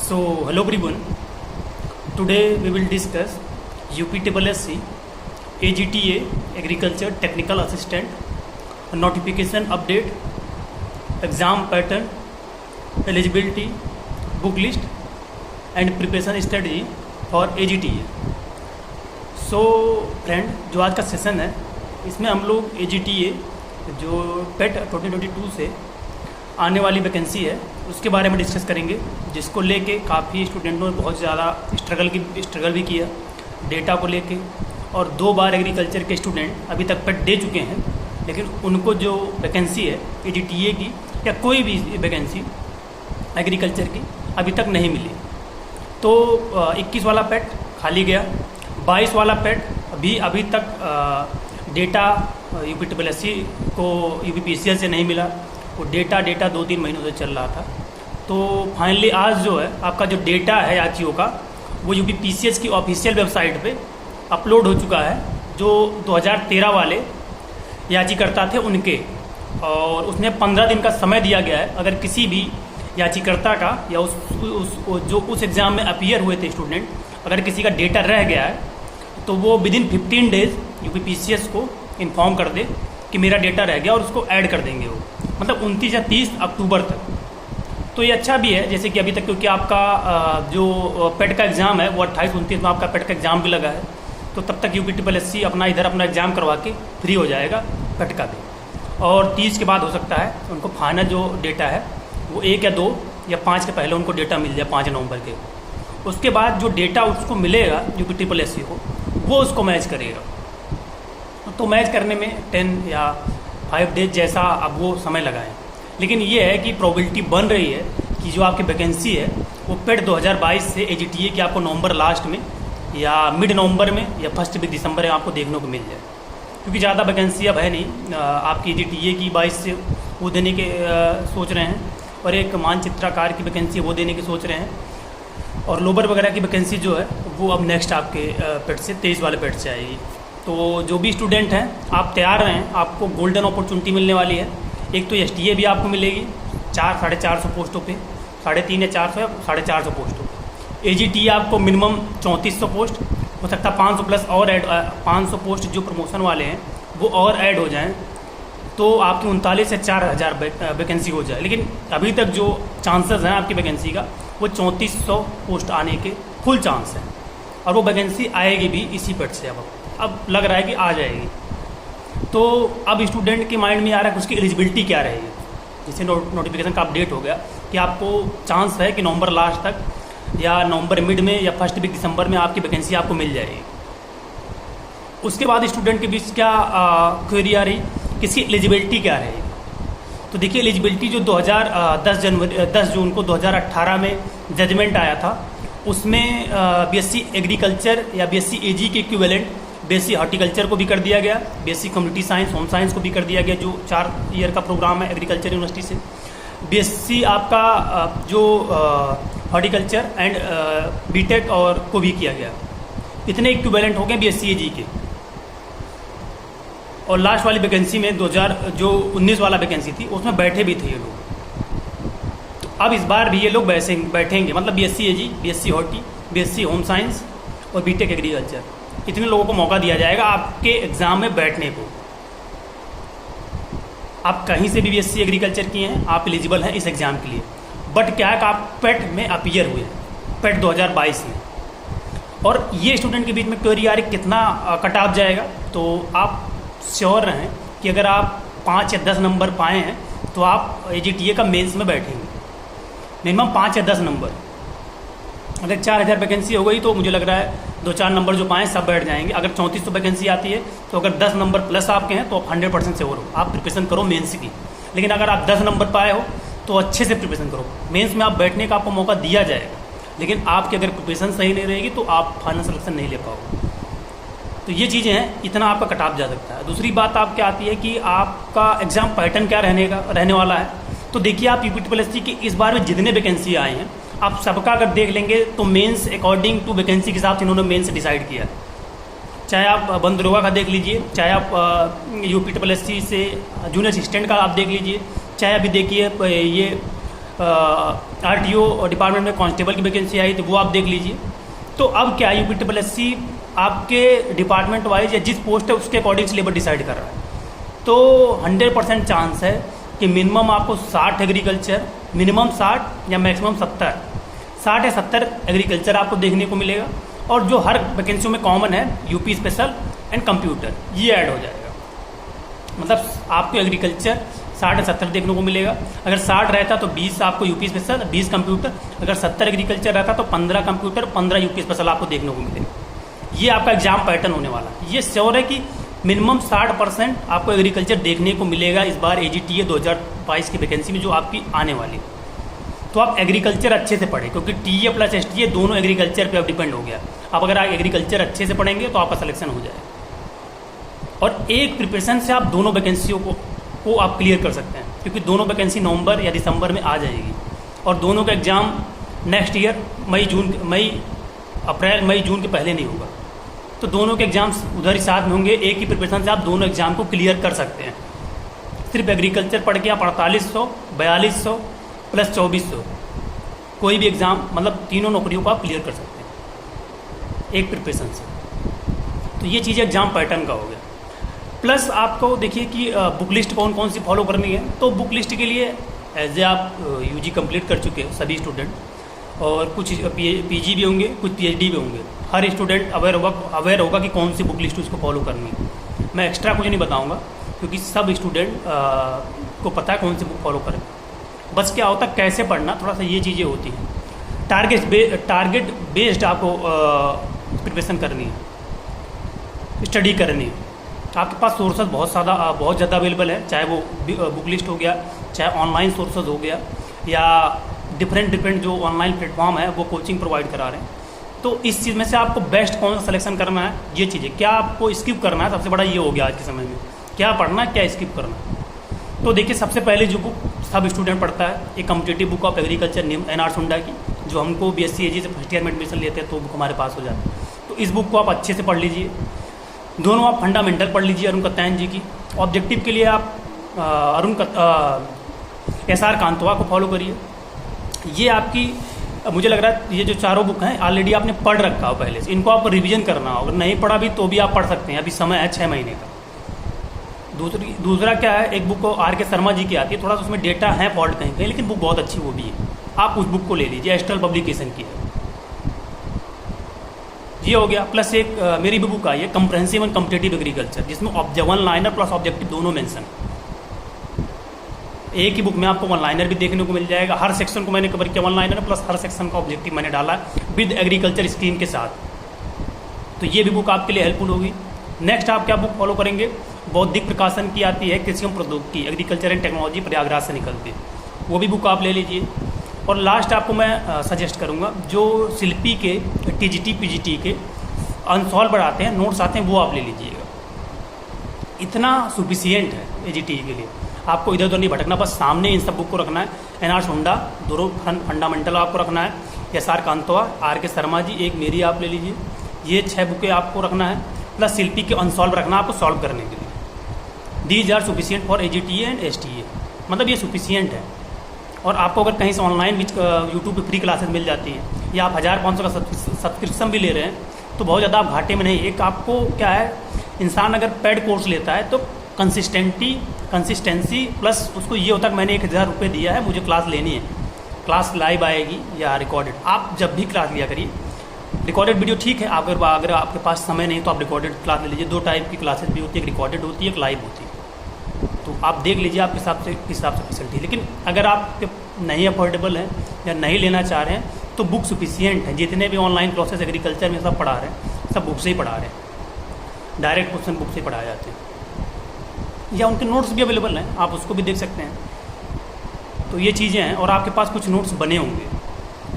So, hello everyone. Today we will discuss UPSSC AGTA Agriculture Technical Assistant Notification Update, Exam Pattern, Eligibility, Book List and Preparation Strategy for AGTA. So friend, जो आज का session है इसमें हम लोग AGTA जो पेट 2022 से आने वाली वैकेंसी है उसके बारे में डिस्कस करेंगे, जिसको लेके काफ़ी स्टूडेंटों ने बहुत ज़्यादा स्ट्रगल भी किया डेटा को लेके। और 2 बार एग्रीकल्चर के स्टूडेंट अभी तक पेट दे चुके हैं, लेकिन उनको जो वैकेंसी है AGTA की या कोई भी वैकेंसी एग्रीकल्चर की अभी तक नहीं मिली। तो 21 वाला पेट खाली गया, 22 वाला पेट अभी तक डेटा UPSSC को UPPCL से नहीं मिला। वो डेटा 2-3 महीनों से चल रहा था। तो फाइनली आज जो है आपका जो डेटा है याचियों का वो UPPCL की ऑफिशियल वेबसाइट पे अपलोड हो चुका है, जो 2013 वाले याचिकर्ता थे उनके। और उसने 15 दिन का समय दिया गया है, अगर किसी भी याचिकर्ता का या उस एग्ज़ाम में अपीयर हुए थे स्टूडेंट, अगर किसी का डेटा रह गया है तो वो विदिन 15 डेज UPPCL को इन्फॉर्म कर दे कि मेरा डेटा रह गया और उसको ऐड कर देंगे वो, मतलब 29 या 30 अक्टूबर तक। तो ये अच्छा भी है, जैसे कि अभी तक, क्योंकि आपका जो पेट का एग्ज़ाम है वो 28-29 में आपका पेट का एग्ज़ाम भी लगा है, तो तब तक UPSSC अपना एग्ज़ाम करवा के फ्री हो जाएगा पेट का भी। और 30 के बाद हो सकता है उनको फाइनल जो डेटा है वो 1 या 2 या 5 के पहले उनको डेटा मिल जाए 5 नवंबर के। उसके बाद जो डेटा उसको मिलेगा UPSSC को, वो उसको मैच करेगा। तो मैच करने में 10 या 5 डेज जैसा अब वो समय लगाएं, लेकिन ये है कि प्रोबेबिलिटी बन रही है कि जो आपकी वैकेंसी है वो पेट 2022 से AGTA की आपको नवंबर लास्ट में या मिड नवंबर में या फर्स्ट वीक दिसंबर में आपको देखने को मिल जाए, क्योंकि ज़्यादा वैकेंसी अब है नहीं। आपकी AGTA की 22 से वो देने के सोच रहे हैं, और एक मानचित्रकार की वैकेंसी वो देने की सोच रहे हैं, और लोबर वगैरह की वैकेंसी जो है वो अब नेक्स्ट आपके पेट से 23 वाले पेट से आएगी। तो जो भी स्टूडेंट हैं आप तैयार रहें, आपको गोल्डन अपॉर्चुनिटी मिलने वाली है। एक तो STA भी आपको मिलेगी 400-450 पोस्टों पे, 350 या 400 या 450 पोस्टों पे। AGTA आपको मिनिमम 3400 पोस्ट, हो सकता है 500 प्लस और ऐड 500 पोस्ट जो प्रमोशन वाले हैं वो और ऐड हो जाएं, तो आपकी 39 से 4000 वैकेंसी हो जाए। लेकिन अभी तक जो चांसेस हैं आपकी वैकेंसी का वो 3400 पोस्ट आने के फुल चांस हैं, और वो वैकेंसी आएगी भी इसी पेट से। अब लग रहा है कि आ जाएगी। तो अब स्टूडेंट के माइंड में आ रहा है कि उसकी एलिजिबिलिटी क्या रहेगी। जैसे नोटिफिकेशन का अपडेट हो गया कि आपको चांस है कि नवंबर लास्ट तक या नवंबर मिड में या फर्स्ट वीक दिसंबर में आपकी वैकेंसी आपको मिल जाएगी। उसके बाद स्टूडेंट के बीच क्या क्वेरी आ रही कि इसकी एलिजिबिलिटी क्या रहेगी। तो देखिए, एलिजिबिलिटी जो 10 जून को 2018 में जजमेंट आया था, उसमें BSc एग्रीकल्चर या BSc AG के इक्विवेलेंट BSc हॉर्टिकल्चर को भी कर दिया गया, BSc community science home science को भी कर दिया गया, जो 4 ईयर का प्रोग्राम है एग्रीकल्चर यूनिवर्सिटी से। BSc आपका जो हॉर्टिकल्चर एंड BTech और को भी किया गया। इतने इक्विवेलेंट हो गए BSc AG के। और लास्ट वाली वैकेंसी में 2019 वाला वैकेंसी थी उसमें बैठे भी थे ये लोग। तो अब इस बार भी ये लोग बैठेंगे, मतलब BSc AG, BSc horti, BSc home science और BTech एग्रीकल्चर, इतने लोगों को मौका दिया जाएगा आपके एग्ज़ाम में बैठने को। आप कहीं से भी BSc एग्रीकल्चर किए हैं, आप एलिजिबल हैं इस एग्ज़ाम के लिए। बट क्या है कि आप पेट में अपीयर हुए, पेट 2022 में, और ये स्टूडेंट के बीच में क्वेरी आ रही कितना कट ऑफ जाएगा। तो आप श्योर रहें कि अगर आप 5 या 10 नंबर पाए हैं तो आप AGTA का मेंस में बैठेंगे, मिनिमम 5 या 10 नंबर। अगर 4000 वैकेंसी हो गई तो मुझे लग रहा है 2-4 नंबर जो पाएँ सब बैठ जाएंगे। अगर 3400 वैकेंसी आती है तो अगर 10 नंबर प्लस आपके हैं तो आप 100% श्योर हो, आप प्रिपरेशन करो मेंस की। लेकिन अगर आप 10 नंबर पाए हो तो अच्छे से प्रिपरेशन करो, मेंस में आप बैठने का आपको मौका दिया जाएगा। लेकिन आपकी अगर प्रिपरेशन सही नहीं रहेगी तो आप फाइनल सिलेक्शन नहीं ले पाओगे। तो ये चीज़ें हैं, इतना आपका कट ऑफ जा सकता है। दूसरी बात आप क्या आती है कि आपका एग्ज़ाम पैटर्न क्या रहने वाला है। तो देखिए, आप UPSSC की इस बार में जितने वैकेंसी आए हैं आप सबका अगर देख लेंगे तो मेंस अकॉर्डिंग टू वैकेंसी के हिसाब से इन्होंने मेंस डिसाइड किया। चाहे आप बंदरोगा का देख लीजिए, चाहे आप UPSSC से जूनियर असिस्टेंट का आप देख लीजिए, चाहे अभी देखिए ये RTO डिपार्टमेंट में कांस्टेबल की वैकेंसी आई, तो वो आप देख लीजिए। तो अब क्या UPSSC आपके डिपार्टमेंट वाइज या जिस पोस्ट है उसके अकॉर्डिंग सिलेबस डिसाइड कर रहा है। तो 100% चांस है कि मिनिमम आपको 60 एग्रीकल्चर, मिनिमम 60 या मैक्सिमम 60 या 70 एग्रीकल्चर आपको देखने को मिलेगा। और जो हर वैकेंसी में कॉमन है यूपी स्पेशल एंड कंप्यूटर, ये ऐड हो जाएगा। मतलब आपको एग्रीकल्चर 60 या 70 देखने को मिलेगा। अगर 60 रहता तो 20 आपको यूपी स्पेशल, 20 कंप्यूटर। अगर 70 एग्रीकल्चर रहता तो 15 कंप्यूटर, 15 यूपी स्पेशल आपको देखने को मिलेगा। ये आपका एग्जाम पैटर्न होने वाला है। ये श्योर है कि मिनिमम 60% आपको एग्रीकल्चर देखने को मिलेगा इस बार AGTA 2022 की वैकेंसी में जो आपकी आने वाली। तो आप एग्रीकल्चर अच्छे से पढ़ें, क्योंकि TA प्लस STA दोनों एग्रीकल्चर पे अब डिपेंड हो गया। अब अगर आप एग्रीकल्चर अच्छे से पढ़ेंगे तो आपका सिलेक्शन हो जाएगा। और एक प्रिपरेशन से आप दोनों वैकेंसियों को आप क्लियर कर सकते हैं, क्योंकि दोनों वैकेंसी नवंबर या दिसंबर में आ जाएगी। और दोनों का एग्ज़ाम नेक्स्ट ईयर अप्रैल मई जून के पहले नहीं होगा। तो दोनों के एग्जाम्स उधर ही साथ में होंगे। एक ही प्रिपरेशन से आप दोनों एग्जाम को क्लियर कर सकते हैं। सिर्फ एग्रीकल्चर पढ़ के आप 4800, 4200 प्लस 2400 कोई भी एग्ज़ाम, मतलब तीनों नौकरियों को आप क्लियर कर सकते हैं एक प्रिपरेशन से। तो ये चीज़ एग्जाम पैटर्न का हो गया। प्लस आपको देखिए कि बुक लिस्ट कौन कौन सी फॉलो करनी है। तो बुक लिस्ट के लिए एज ए आप UG कंप्लीट कर चुके हो सभी स्टूडेंट, और कुछ PG भी होंगे, कुछ PhD भी होंगे। हर स्टूडेंट अवेयर होगा कि कौन सी बुक लिस्ट उसको फॉलो करनी है। मैं एक्स्ट्रा कुछ नहीं बताऊंगा, क्योंकि सब स्टूडेंट को पता है कौन सी बुक फॉलो करें। बस क्या होता है कैसे पढ़ना, थोड़ा सा ये चीज़ें होती हैं। टारगेट बेस्ड आपको प्रिपरेशन करनी है, स्टडी करनी है। आपके पास सोर्सेज बहुत ज़्यादा अवेलेबल है, चाहे वो बुक लिस्ट हो गया, चाहे ऑनलाइन सोर्सेज हो गया, या डिफरेंट जो ऑनलाइन प्लेटफॉर्म है वो कोचिंग प्रोवाइड करा रहे हैं। तो इस चीज़ में से आपको बेस्ट कौन सा सिलेक्शन करना है, ये चीज़ें क्या आपको स्किप करना है, सबसे बड़ा ये हो गया आज के समय में, क्या पढ़ना है क्या स्किप करना है। तो देखिए सबसे पहले जो बुक सब स्टूडेंट पढ़ता है, एक competitive book of agriculture NR सुंडा की, जो हमको BSc AG से फर्स्ट ईयर में एडमिशन लेते हैं तो बुक हमारे पास हो जाती है। तो इस बुक को आप अच्छे से पढ़ लीजिए। दोनों आप फंडामेंटल पढ़ लीजिए अरुण कत्यायन जी की। ऑब्जेक्टिव के लिए आप SR कांतवा को फॉलो करिए। ये आपकी, मुझे लग रहा है ये जो चारों बुक हैं ऑलरेडी आपने पढ़ रखा हो पहले से, इनको आपको रिवीजन करना हो। अगर नहीं पढ़ा भी तो भी आप पढ़ सकते हैं, अभी समय है 6 महीने का। दूसरा क्या है, एक बुक RK शर्मा जी की आती है, थोड़ा सा उसमें डेटा है फॉल्ट कहीं कहीं, लेकिन बुक बहुत अच्छी वो भी है। आप उस बुक को ले लीजिए, एस्ट्रल पब्लिकेशन की है। ये हो गया। प्लस एक मेरी भी बुक आई है कंप्रहेंसिव एंड कॉम्पिटिटिव एग्रीकल्चर, जिसमें वन लाइनर प्लस ऑब्जेक्टिव दोनों मेंशन। एक ही बुक में आपको वन लाइनर भी देखने को मिल जाएगा। हर सेक्शन को मैंने कवर किया वन लाइनर प्लस हर सेक्शन का ऑब्जेक्टिव मैंने डाला विद एग्रीकल्चर स्कीम के साथ। तो ये भी बुक आपके लिए हेल्पफुल होगी। नेक्स्ट आप क्या बुक फॉलो करेंगे, बौद्धिक प्रकाशन की आती है कृषि प्रौद्योगिकी, एग्रीकल्चर एंड टेक्नोलॉजी, प्रयागराज से निकलती है, वो भी बुक आप ले लीजिए। और लास्ट आपको मैं सजेस्ट करूँगा, जो शिल्पी के TGT PGT के अनसॉल्व बढ़ाते हैं नोट्स आते हैं, वो आप ले लीजिएगा। इतना सुफिशियंट है AGT के लिए, आपको इधर उधर नहीं भटकना, बस सामने इन सब बुक को रखना है। NR सुंडा दोनों फंडामेंटल आपको रखना है, SR कांतवा, RK शर्मा जी, एक मेरी आप ले लीजिए। ये 6 बुकें आपको रखना है, प्लस शिल्पी के अनसॉल्व रखना है आपको सॉल्व करने के लिए। These are sufficient for AGTA and STA, मतलब ये सुफिशियंट है। और आपको अगर कहीं से ऑनलाइन यूट्यूब पे फ्री क्लासेस मिल जाती हैं, या आप 1500 का सब्सक्रिप्शन भी ले रहे हैं, तो बहुत ज़्यादा आप घाटे में नहीं। एक आपको क्या है, इंसान अगर पेड कोर्स लेता है तो कंसिस्टेंसी प्लस उसको ये होता है कि मैंने 1000 रुपये दिया है, मुझे क्लास लेनी है, क्लास लाइव आएगी या रिकॉर्डेड। आप जब भी क्लास लिया करिए, रिकॉर्डेड वीडियो ठीक है, अगर आपके पास समय नहीं तो आप रिकॉर्डेड क्लास ले लीजिए। 2 टाइप की क्लासेस भी होती है, एक रिकॉर्डेड होती है, एक लाइव होती है। तो आप देख लीजिए आप किस हिसाब से फैसिलिटी। लेकिन अगर आप नहीं अफोर्डेबल हैं या नहीं लेना चाह रहे हैं तो बुक सफिशियंट है। जितने भी ऑनलाइन क्लासेस एग्रीकल्चर में सब पढ़ा रहे हैं, सब बुक से ही पढ़ा रहे हैं, डायरेक्ट क्वेश्चन बुक से पढ़ाए जाते हैं, या उनके नोट्स भी अवेलेबल हैं, आप उसको भी देख सकते हैं। तो ये चीज़ें हैं। और आपके पास कुछ नोट्स बने होंगे,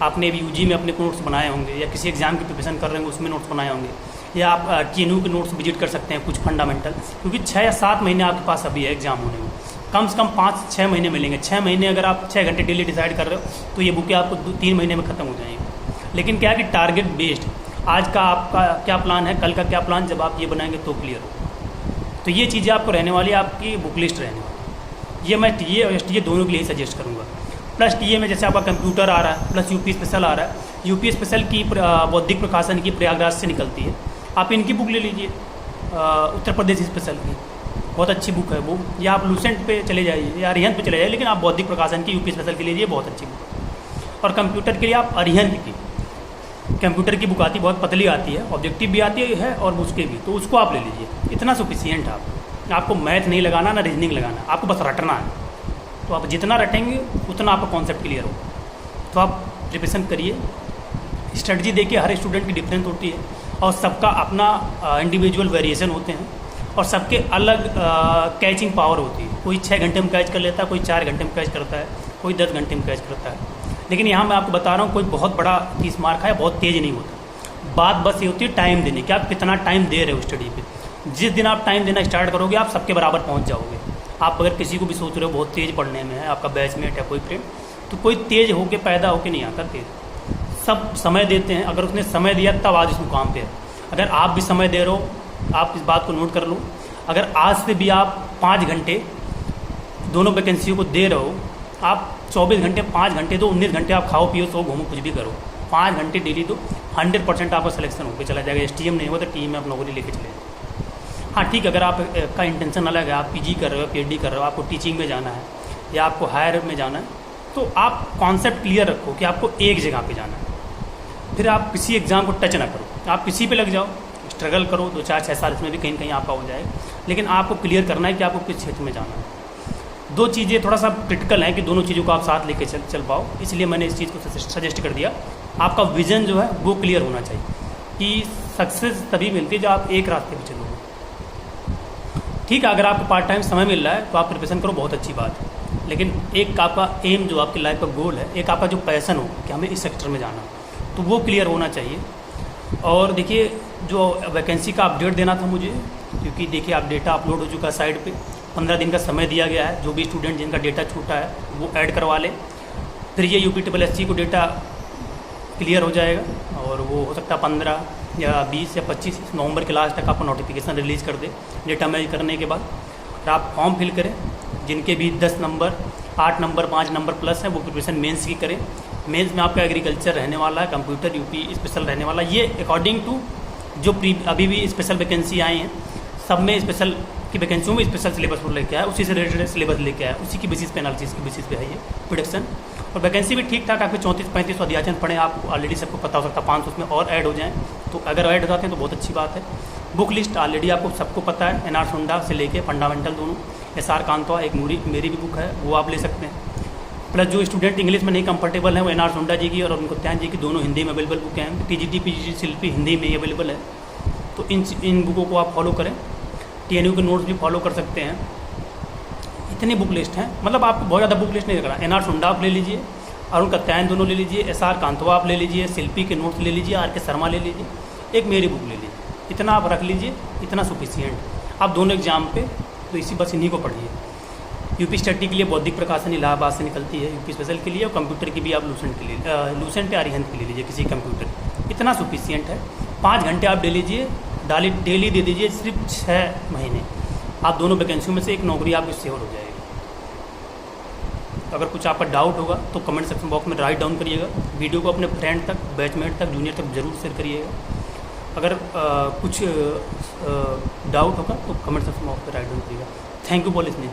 आपने भी UG में अपने नोट्स बनाए होंगे, या किसी एग्जाम की प्रिपरेशन कर रहे होंगे उसमें नोट्स बनाए होंगे, या आप TNU के नोट्स विजिट कर सकते हैं कुछ फंडामेंटल, क्योंकि 6 या 7 महीने आपके पास अभी है एग्जाम होने में, कम से कम 5-6 महीने मिलेंगे। 6 महीने अगर आप 6 घंटे डेली डिसाइड कर रहे हो तो ये बुकें आपको 3 महीने में ख़त्म हो जाएंगी। लेकिन क्या है कि टारगेट बेस्ड, आज का आपका क्या प्लान है, कल का क्या प्लान, जब आप ये बनाएंगे तो क्लियर हो। तो ये चीज़ें आपको रहने वाली, आपकी बुक लिस्ट रहने वाली। ये मैं TA और STA दोनों के लिए सजेस्ट करूँगा। प्लस टीए में जैसे आपका कंप्यूटर आ रहा है, प्लस यूपी स्पेशल आ रहा है। यूपी स्पेशल की बौद्धिक प्रकाशन की प्रयागराज से निकलती है, आप इनकी बुक ले लीजिए, उत्तर प्रदेश स्पेशल की बहुत अच्छी बुक है वो, या आप लूसेंट पे चले जाइए या अरिहंत पे चले जाइए, लेकिन आप बौद्धिक प्रकाशन की यूपी स्पेशल के लिए बहुत अच्छी बुक है। और कंप्यूटर के लिए आप अरिहंत की कंप्यूटर की बुक आती है, बहुत पतली आती है, ऑब्जेक्टिव भी आती है और उसके भी, तो उसको आप ले लीजिए, इतना सफिशियंट है आपको मैथ नहीं लगाना ना रीजनिंग लगाना, आपको बस रटना है। तो आप जितना रटेंगे उतना आपका कॉन्सेप्ट क्लियर होगा। तो आप प्रिपरेशन करिए, स्ट्रेटजी देखिए, हर स्टूडेंट की डिफरेंस होती है और सबका अपना इंडिविजुअल वेरिएशन होते हैं और सबके अलग कैचिंग पावर होती है। कोई 6 घंटे में कैच कर लेता है, कोई 4 घंटे में कैच करता है, कोई 10 घंटे में कैच करता है। लेकिन यहाँ मैं आपको बता रहा हूँ, कोई बहुत बड़ा 30 मार्क है, बहुत तेज़ नहीं होता। बात बस ये होती है टाइम देने की, आप कितना टाइम दे रहे हो स्टडी पे। जिस दिन आप टाइम देना स्टार्ट करोगे, आप सबके बराबर पहुँच जाओगे। आप अगर किसी को भी सोच रहे हो बहुत तेज़ पढ़ने में है, आपका बैचमेट है कोई फ्रेंड, तो कोई तेज़ होके पैदा होके नहीं आता तेज़। सब समय देते हैं, अगर उसने समय दिया तब आज इस मुकाम पे है। अगर आप भी समय दे रहे हो, आप इस बात को नोट कर लो, अगर आज से भी आप 5 घंटे दोनों वैकेंसियों को दे रहे हो, आप 24 घंटे 5 घंटे दो, 19 घंटे आप खाओ पियो सो घूमो कुछ भी करो, 5 घंटे डेली दो, 100% आपका सिलेक्शन होकर चला जाएगा। STM नहीं हुआ तो टीम में आप नौकरी लेके चले। हाँ ठीक है, अगर आप का इंटेंशन अलग है, आप PG कर रहे हो, PhD कर रहे हो, आपको टीचिंग में जाना है या आपको हायर में जाना है, तो आप कॉन्सेप्ट क्लियर रखो कि आपको एक जगह पे जाना है। फिर आप किसी एग्ज़ाम को टच ना करो, आप किसी पे लग जाओ, स्ट्रगल करो 2 4 6 साल, इसमें भी कहीं कहीं आपका हो जाएगा। लेकिन आपको क्लियर करना है कि आपको किस क्षेत्र में जाना है। 2 चीज़ें थोड़ा सा क्रिटिकल हैं कि दोनों चीज़ों को आप साथ लेके चल पाओ, इसलिए मैंने इस चीज़ को सजेस्ट कर दिया। आपका विज़न जो है वो क्लियर होना चाहिए कि सक्सेस तभी मिलती है जब आप एक रास्ते पर चलोगे। ठीक है, अगर आपको पार्ट टाइम समय मिल रहा है तो आप प्रिपरेशन करो, बहुत अच्छी बात है। लेकिन एक आपका एम जो आपकी लाइफ का गोल है, एक आपका जो पैसन हो कि हमें इस सेक्टर में जाना, तो वो क्लियर होना चाहिए। और देखिए, जो वैकेंसी का अपडेट देना था मुझे, क्योंकि देखिए आप डेटा अपलोड हो चुका है साइट पे, 15 दिन का समय दिया गया है। जो भी स्टूडेंट जिनका डेटा छूटा है वो ऐड करवा लें, फिर ये UPSSC को डेटा क्लियर हो जाएगा और वो हो सकता है 15 या 20 या 25 नवंबर के लास्ट तक आपको नोटिफिकेशन रिलीज़ कर दे डेटा मैच करने के बाद। और आप फॉर्म फिल करें, जिनके भी 10 नंबर 8 नंबर 5 नंबर प्लस हैं वो प्रिपरेशन मेंस की करें। मेंस में आपका एग्रीकल्चर रहने वाला है, कंप्यूटर यूपी स्पेशल रहने वाला। ये अकॉर्डिंग टू जो अभी भी स्पेशल वैकेंसी आई हैं, सब में स्पेशल की वैकेंसियों में स्पेशल सिलेबस वो लेके आया, उसी से रिलेटेड सिलेबस लेके आया, उसी की बेसिस पे एनालिसिस की बेसिस पे है ये प्रोडक्शन। और वैकेंसी भी ठीक ठाक, आपके 34-35 अध्याचन पढ़े, आपको ऑलरेडी सबको पता हो सकता है 500 उसमें और ऐड हो जाएँ, तो अगर ऐड हो जाते हैं तो बहुत अच्छी बात है। बुक लिस्ट ऑलरेडी आपको सबको पता है, NR सुंडा से लेके फंडामेंटल दोनों, SR कांतवा एक मेरी भी बुक है, वो आप ले सकते हैं। प्लस जो स्टूडेंट इंग्लिश में नहीं कंफर्टेबल है, वो NR सुंडा जी की और उनको त्यान जी की दोनों हिंदी में अवेलेबल बुक हैं। TGT PGT शिल्पी हिंदी में ही अवेलेबल है, तो इन बुकों को आप फॉलो करें। TNU के नोट्स भी फॉलो कर सकते हैं। इतनी बुक लिस्ट हैं, मतलब आपको बहुत ज़्यादा बुक लिस्ट नहीं रखना। NR सुंडा आप ले लीजिए, अरुण कत्यायन दोनों ले लीजिए, SR कांतवा आप ले लीजिए, शिल्पी के नोट्स ले लीजिए, RK शर्मा ले लीजिए, एक मेरी बुक ले लीजिए। इतना आप रख लीजिए, इतना सफिशियंट। आप दोनों एग्जाम पे तो बस इन्हीं को पढ़िए। यूपी स्टडी के लिए बौद्धिक प्रकाशन इलाहाबाद से निकलती है, यूपी स्पेशल के लिए, और कंप्यूटर की भी आप लूसेंट या अरिहंत के ले लीजिए किसी कंप्यूटर, इतना सफिशियंट है। 5 घंटे आप डेली दे दीजिए, सिर्फ 6 महीने, आप दोनों वैकेंसियों में से एक नौकरी आपकी श्योर हो जाएगी। अगर कुछ आपका डाउट होगा तो कमेंट सेक्शन बॉक्स में राइट डाउन करिएगा। वीडियो को अपने फ्रेंड तक, बैचमेट तक, जूनियर तक जरूर शेयर करिएगा। अगर कुछ डाउट होगा तो कमेंट सेक्शन बॉक्स में राइट डाउन करिएगा। Thank you for listening.